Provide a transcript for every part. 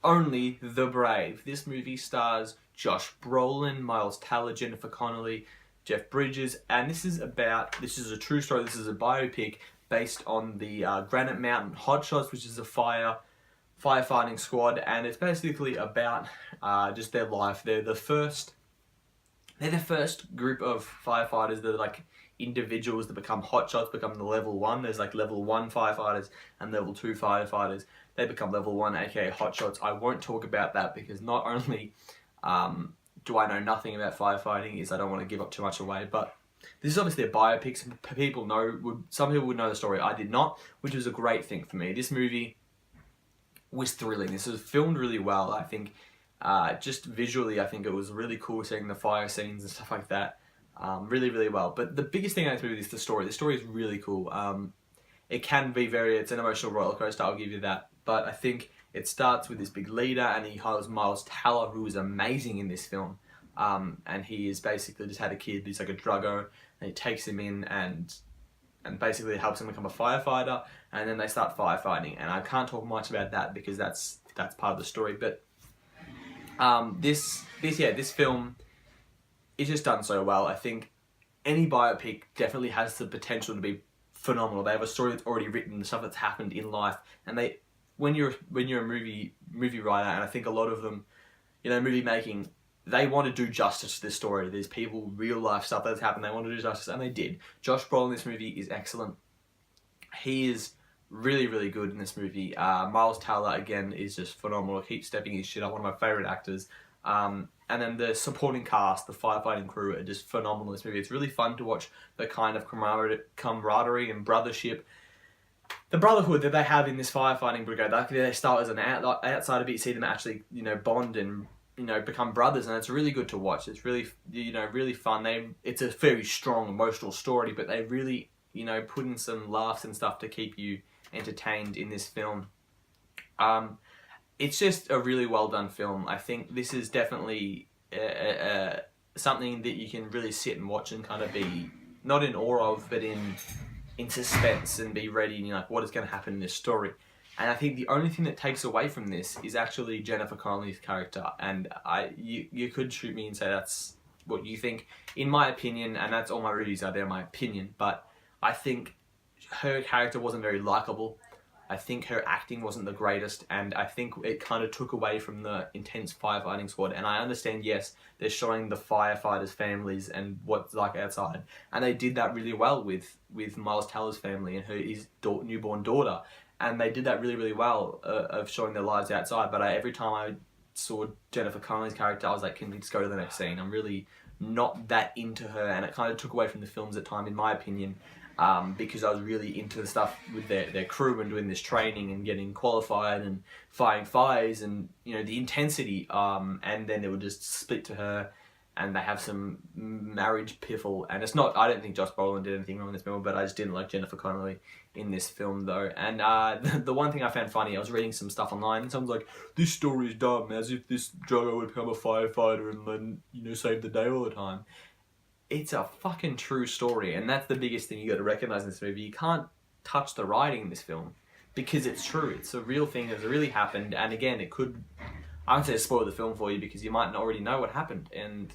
only the brave. This movie stars Josh Brolin, Miles Teller, Jennifer Connelly, Jeff Bridges, and this is a true story. This is a biopic based on the Granite Mountain Hotshots, which is a firefighting squad, and it's basically about just their life. They're the first group of firefighters that are like individuals that become hotshots, become the level 1. There's like level 1 firefighters and level 2 firefighters. They become level 1, aka hotshots. I won't talk about that because not only do I know nothing about firefighting, is I don't want to give up too much away, but this is obviously a biopic. Some people would know the story. I did not, which was a great thing for me. This movie was thrilling. This was filmed really well. I think just visually, I think it was really cool seeing the fire scenes and stuff like that. Really, really well. But the biggest thing in this movie is the story. The story is really cool. It can be it's an emotional roller coaster, I'll give you that. But I think it starts with this big leader, and he hires Miles Teller, who is amazing in this film. And he is basically just had a kid. He's like a druggo, and he takes him in and basically helps him become a firefighter. And then they start firefighting. And I can't talk much about that because that's part of the story. But this film is just done so well. I think any biopic definitely has the potential to be phenomenal. They have a story that's already written, the stuff that's happened in life, and when you're a movie writer, and I think a lot of them, movie making, they want to do justice to this story. There's people, real life stuff that's happened, they want to do justice, and they did. Josh Brolin in this movie is excellent. He is really, really good in this movie. Miles Teller, again, is just phenomenal. Keeps stepping his shit up, one of my favourite actors. And then the supporting cast, the firefighting crew, are just phenomenal in this movie. It's really fun to watch the kind of camaraderie and brothership, the brotherhood that they have in this firefighting brigade. They start as an outsider, but you see them actually, bond and, become brothers, and it's really good to watch. It's really, really fun. It's a very strong emotional story, but they really, put in some laughs and stuff to keep you entertained in this film. It's just a really well done film. I think this is definitely something that you can really sit and watch and kind of be not in awe of, but in suspense and be ready. And you're like, what is going to happen in this story? And I think the only thing that takes away from this is actually Jennifer Connelly's character. And you could shoot me and say that's what you think. In my opinion, and that's all my reviews are there, my opinion, but I think her character wasn't very likable. I think her acting wasn't the greatest, and I think it kind of took away from the intense firefighting squad. And I understand, yes, they're showing the firefighters' families and what's like outside, and they did that really well with Miles Teller's family and his newborn daughter, and they did that really, really well of showing their lives outside. But every time I saw Jennifer Connelly's character, I was like, can we just go to the next scene? I'm really not that into her, and it kind of took away from the films at time, in my opinion. Because I was really into the stuff with their crew and doing this training and getting qualified and fighting fires and, the intensity. And then it would just split to her, and they have some marriage piffle. And it's not, I don't think Josh Brolin did anything wrong in this film, but I just didn't like Jennifer Connelly in this film though. And the one thing I found funny, I was reading some stuff online, and someone's like, this story is dumb, as if this druggo would become a firefighter and then, save the day all the time. It's a fucking true story, and that's the biggest thing you got to recognize in this movie. You can't touch the writing in this film because it's true. It's a real thing that's really happened, and again, it could, I won't say spoil the film for you because you might not already know what happened, and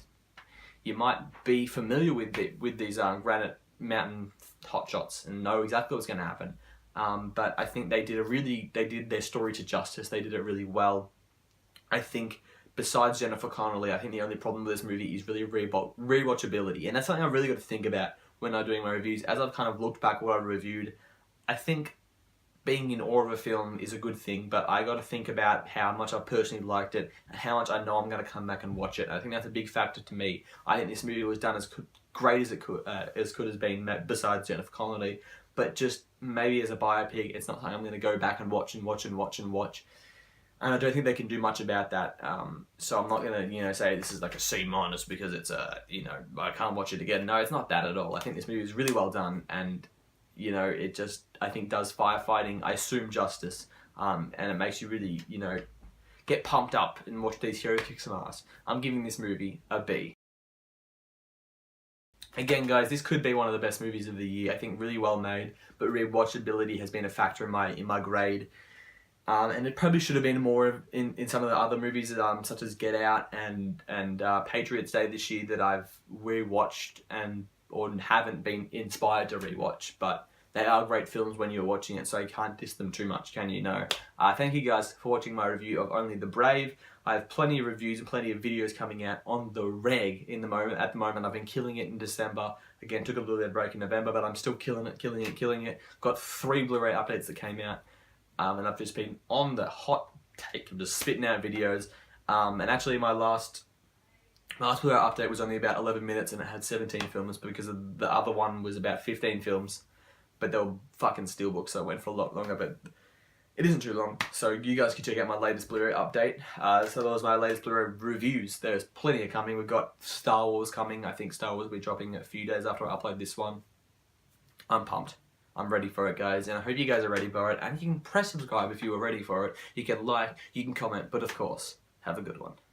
you might be familiar with these Granite Mountain hotshots and know exactly what's going to happen. But I think they did their story to justice. They did it really well. I think, besides Jennifer Connelly, I think the only problem with this movie is really rewatchability. And that's something I've really got to think about when I'm doing my reviews. As I've kind of looked back what I reviewed, I think being in awe of a film is a good thing, but I got to think about how much I personally liked it and how much I know I'm going to come back and watch it. And I think that's a big factor to me. I think this movie was done as great as it could have been, besides Jennifer Connelly. But just maybe as a biopic, it's not something I'm going to go back and watch. And I don't think they can do much about that. So I'm not going to, say this is like a C- because it's I can't watch it again. No, it's not that at all. I think this movie is really well done, and, it just, I think, does firefighting, I assume, justice. And it makes you really, get pumped up and watch these heroes kick some ass. I'm giving this movie a B. Again, guys, this could be one of the best movies of the year. I think really well made, but rewatchability has been a factor in my grade. And it probably should have been more in some of the other movies, such as Get Out and Patriots Day this year, that I've rewatched or haven't been inspired to rewatch. But they are great films when you're watching it, so you can't diss them too much, can you? No. Thank you guys for watching my review of Only the Brave. I have plenty of reviews and plenty of videos coming out on the reg at the moment. I've been killing it in December. Again, took a little bit of break in November, but I'm still killing it. Got 3 Blu-ray updates that came out. And I've just been on the hot take of just spitting out videos. And actually my last Blu-ray update was only about 11 minutes and it had 17 films, because the other one was about 15 films. But they were fucking steelbooks, so it went for a lot longer, but it isn't too long. So you guys can check out my latest Blu-ray update. So that was my latest Blu-ray reviews. There's plenty of coming. We've got Star Wars coming. I think Star Wars will be dropping a few days after I upload this one. I'm pumped. I'm ready for it, guys, and I hope you guys are ready for it. And you can press subscribe if you are ready for it. You can like, you can comment, but of course, have a good one.